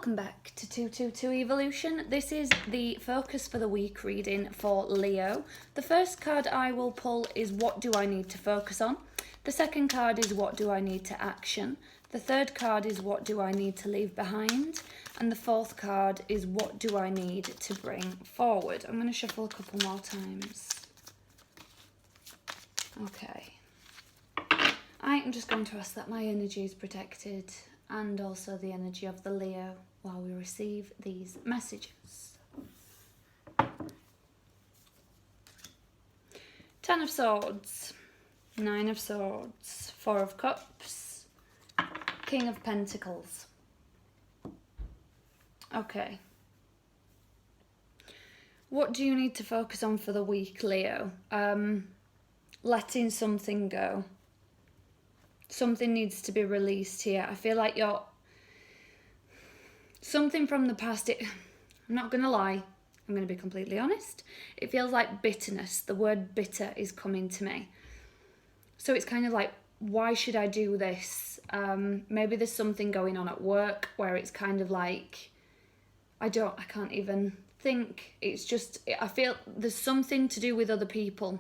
Welcome back to 222 Evolution. This is the focus for the week reading for Leo. The first card I will pull is what do I need to focus on? The second card is what do I need to action? The third card is what do I need to leave behind? And the fourth card is what do I need to bring forward? I'm going to shuffle a couple more times. Okay. I am just going to ask that my energy is protected and also the energy of the Leo while we receive these messages. 10 of Swords, 9 of Swords, 4 of Cups, King of Pentacles. Okay. What do you need to focus on for the week, Leo? Letting something go. Something needs to be released here. I feel like you're... Something from the past, I'm not going to lie. I'm going to be completely honest. It feels like bitterness. The word bitter is coming to me. So it's kind of like, why should I do this? Maybe there's something going on at work where it's kind of like, I can't even think. It's just, I feel there's something to do with other people.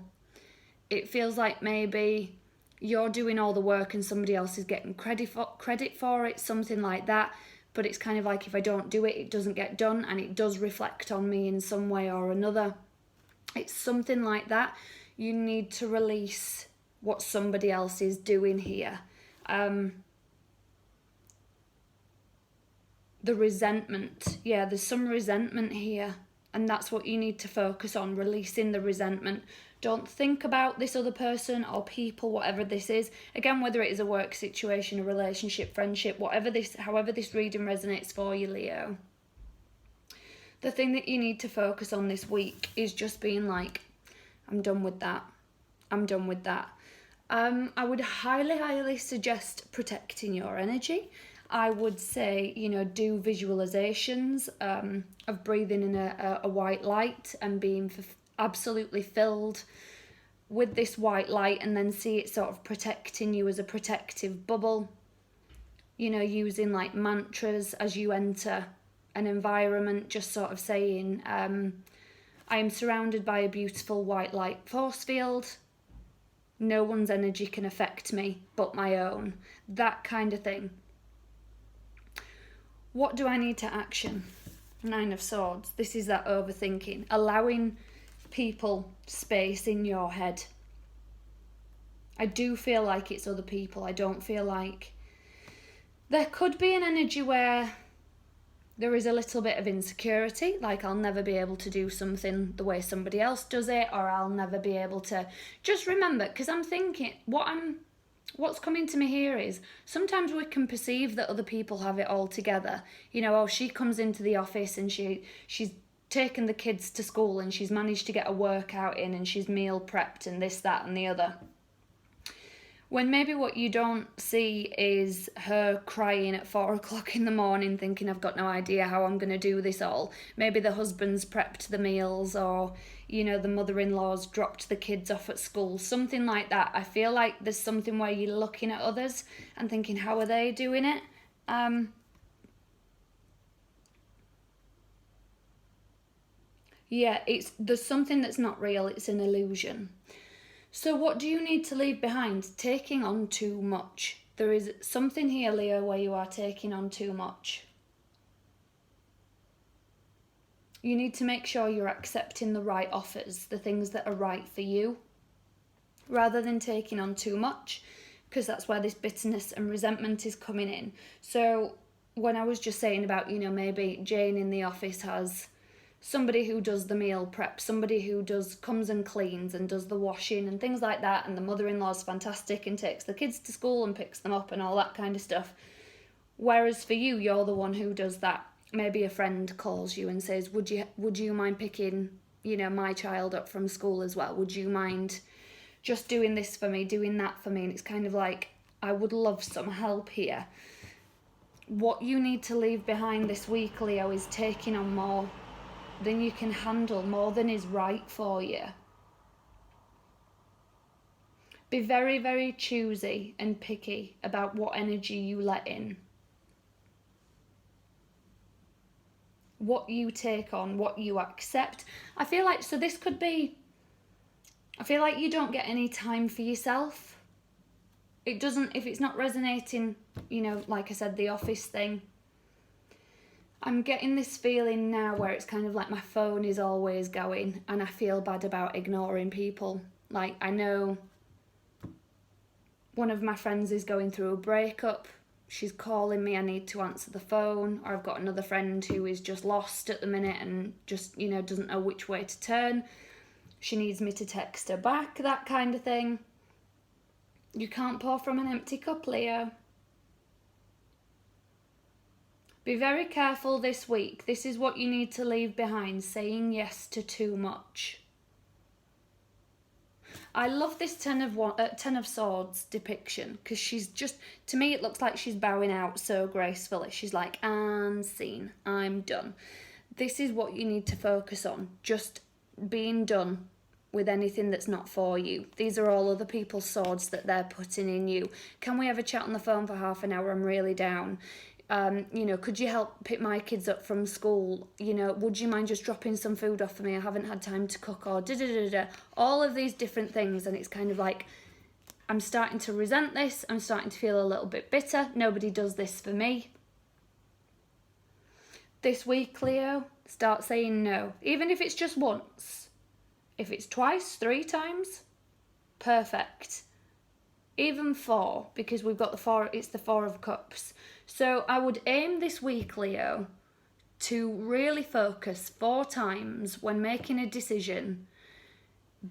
It feels like maybe you're doing all the work and somebody else is getting credit for it, something like that. But it's kind of like if I don't do it, it doesn't get done and it does reflect on me in some way or another. It's something like that. You need to release what somebody else is doing here. The resentment. Yeah, there's some resentment here. And that's what you need to focus on, releasing the resentment. Don't think about this other person or people, whatever this is. Again, whether it is a work situation, a relationship, friendship, however this reading resonates for you, Leo. The thing that you need to focus on this week is just being like, I'm done with that. I'm done with that. I would highly, highly suggest protecting your energy. I would say, do visualizations of breathing in a white light and being absolutely filled with this white light, and then see it sort of protecting you as a protective bubble. Using like mantras as you enter an environment, just sort of saying, I am surrounded by a beautiful white light force field. No one's energy can affect me but my own. That kind of thing. What do I need to action? 9 of Swords. This is that overthinking. Allowing people space in your head. I do feel like it's other people. I don't feel like... There could be an energy where there is a little bit of insecurity, like I'll never be able to do something the way somebody else does it, or I'll never be able to... Just remember, because I'm thinking, what's coming to me here is sometimes we can perceive that other people have it all together. She comes into the office and she's taken the kids to school and she's managed to get a workout in and she's meal prepped and this, that and the other. When maybe what you don't see is her crying at 4 o'clock in the morning thinking, I've got no idea how I'm going to do this all. Maybe the husband's prepped the meals, or, the mother-in-law's dropped the kids off at school, something like that. I feel like there's something where you're looking at others and thinking, how are they doing it? Yeah, there's something that's not real. It's an illusion. So what do you need to leave behind? Taking on too much. There is something here, Leo, where you are taking on too much. You need to make sure you're accepting the right offers, the things that are right for you, rather than taking on too much, because that's where this bitterness and resentment is coming in. So when I was just saying about, maybe Jane in the office has somebody who does the meal prep, somebody who comes and cleans and does the washing and things like that, and the mother-in-law's fantastic and takes the kids to school and picks them up and all that kind of stuff. Whereas for you, you're the one who does that. Maybe a friend calls you and says, would you mind picking, my child up from school as well? Would you mind just doing this for me, doing that for me? And it's kind of like, I would love some help here. What you need to leave behind this week, Leo, is taking on more than you can handle, more than is right for you. Be very, very choosy and picky about what energy you let in. what you take on, what you accept. I feel like, so this could be, I feel like you don't get any time for yourself. It doesn't, if it's not resonating, you know, like I said, the office thing. I'm getting this feeling now where it's kind of like my phone is always going and I feel bad about ignoring people. Like, I know one of my friends is going through a breakup. She's calling me, I need to answer the phone. Or I've got another friend who is just lost at the minute and just, you know, doesn't know which way to turn. She needs me to text her back, that kind of thing. You can't pour from an empty cup, Leo. Be very careful this week. This is what you need to leave behind, saying yes to too much. I love this Ten of Swords depiction because she's just, to me it looks like she's bowing out so gracefully. She's like, and scene, I'm done. This is what you need to focus on, just being done with anything that's not for you. These are all other people's swords that they're putting in you. Can we have a chat on the phone for half an hour? I'm really down. You know, could you help pick my kids up from school? You know, would you mind just dropping some food off for me? I haven't had time to cook, or da-da-da-da. All of these different things, and it's kind of like, I'm starting to resent this. I'm starting to feel a little bit bitter. Nobody does this for me. This week, Leo, start saying no. Even if it's just once. If it's twice, 3 times, perfect. Even 4, because we've got the 4, it's the 4 of Cups. So I would aim this week, Leo, to really focus 4 times when making a decision.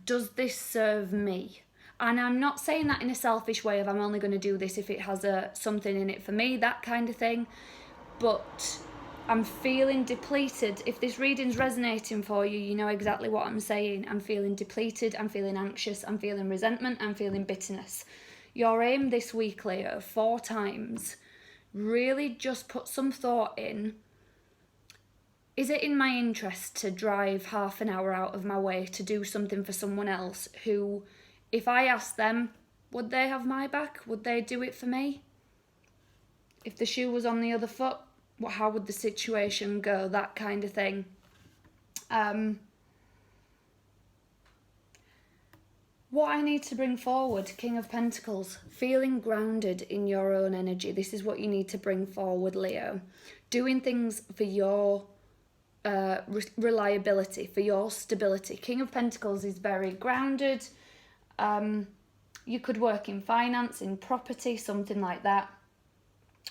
Does this serve me? And I'm not saying that in a selfish way of I'm only going to do this if it has something in it for me, that kind of thing. But I'm feeling depleted. If this reading's resonating for you, you know exactly what I'm saying. I'm feeling depleted, I'm feeling anxious, I'm feeling resentment, I'm feeling bitterness. Your aim this week, Leo, 4 times. Really just put some thought in. Is it in my interest to drive half an hour out of my way to do something for someone else who, if I asked them, would they have my back? Would they do it for me? If the shoe was on the other foot, how would the situation go? That kind of thing. What I need to bring forward, King of Pentacles, feeling grounded in your own energy. This is what you need to bring forward, Leo. Doing things for your reliability, for your stability. King of Pentacles is very grounded. You could work in finance, in property, something like that.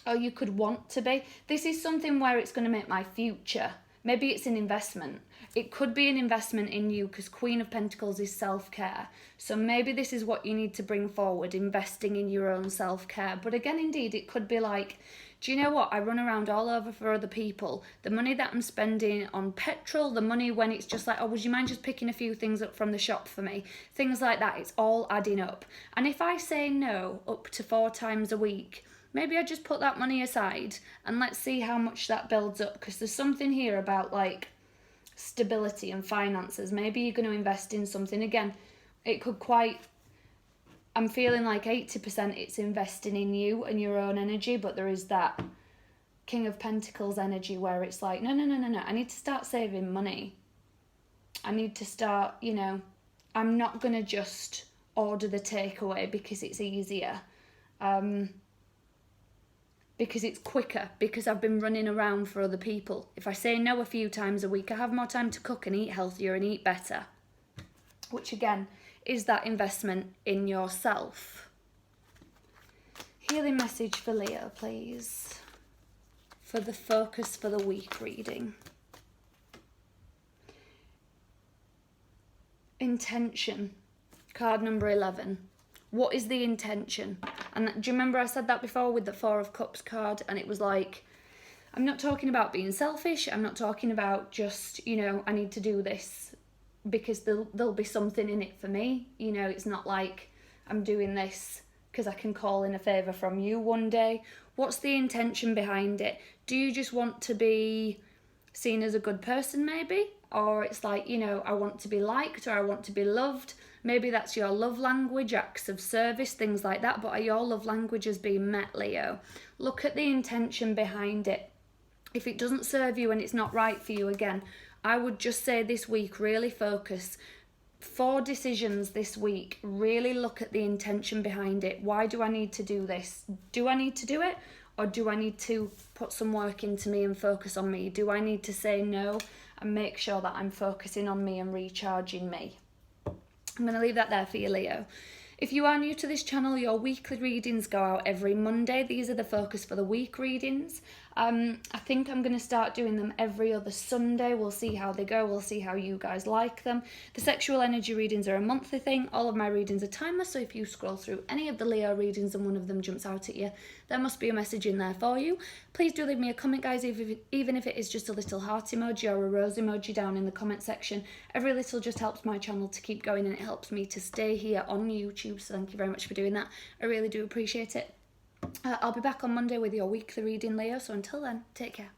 Or you could want to be. This is something where it's going to make my future. Maybe it's an investment. It could be an investment in you because Queen of Pentacles is self-care. So maybe this is what you need to bring forward, investing in your own self-care. But again, indeed, it could be like, do you know what? I run around all over for other people. The money that I'm spending on petrol, the money when it's just like, oh, would you mind just picking a few things up from the shop for me? Things like that. It's all adding up. And if I say no up to 4 times a week, maybe I just put that money aside and let's see how much that builds up, because there's something here about like stability and finances. Maybe you're going to invest in something. Again, it could quite, I'm feeling like 80% it's investing in you and your own energy, but there is that King of Pentacles energy where it's like, no, I need to start saving money. I need to start, you know, I'm not going to just order the takeaway because it's easier. Because it's quicker, because I've been running around for other people. If I say no a few times a week, I have more time to cook and eat healthier and eat better. Which again, is that investment in yourself. Healing message for Leo, please. For the focus for the week reading. Intention, card number 11. What is the intention? And do you remember I said that before with the 4 of Cups card? And it was like, I'm not talking about being selfish. I'm not talking about just, you know, I need to do this because there'll be something in it for me. You know, it's not like I'm doing this because I can call in a favour from you one day. What's the intention behind it? Do you just want to be seen as a good person maybe? Or it's like, you know, I want to be liked or I want to be loved. Maybe that's your love language, acts of service, things like that. But are your love languages being met, Leo? Look at the intention behind it. If it doesn't serve you and it's not right for you, again, I would just say this week, really focus. 4 decisions this week, really look at the intention behind it. Why do I need to do this? Do I need to do it? Or do I need to put some work into me and focus on me? Do I need to say no and make sure that I'm focusing on me and recharging me? I'm going to leave that there for you, Leo. If you are new to this channel, your weekly readings go out every Monday. These are the focus for the week readings. I think I'm going to start doing them every other Sunday. We'll see how they go. We'll see how you guys like them. The sexual energy readings are a monthly thing. All of my readings are timeless, so if you scroll through any of the Leo readings and one of them jumps out at you, there must be a message in there for you. Please do leave me a comment, guys, even if it is just a little heart emoji or a rose emoji down in the comment section. Every little just helps my channel to keep going, and it helps me to stay here on YouTube, so thank you very much for doing that. I really do appreciate it. I'll be back on Monday with your weekly reading, Leo, so until then, take care.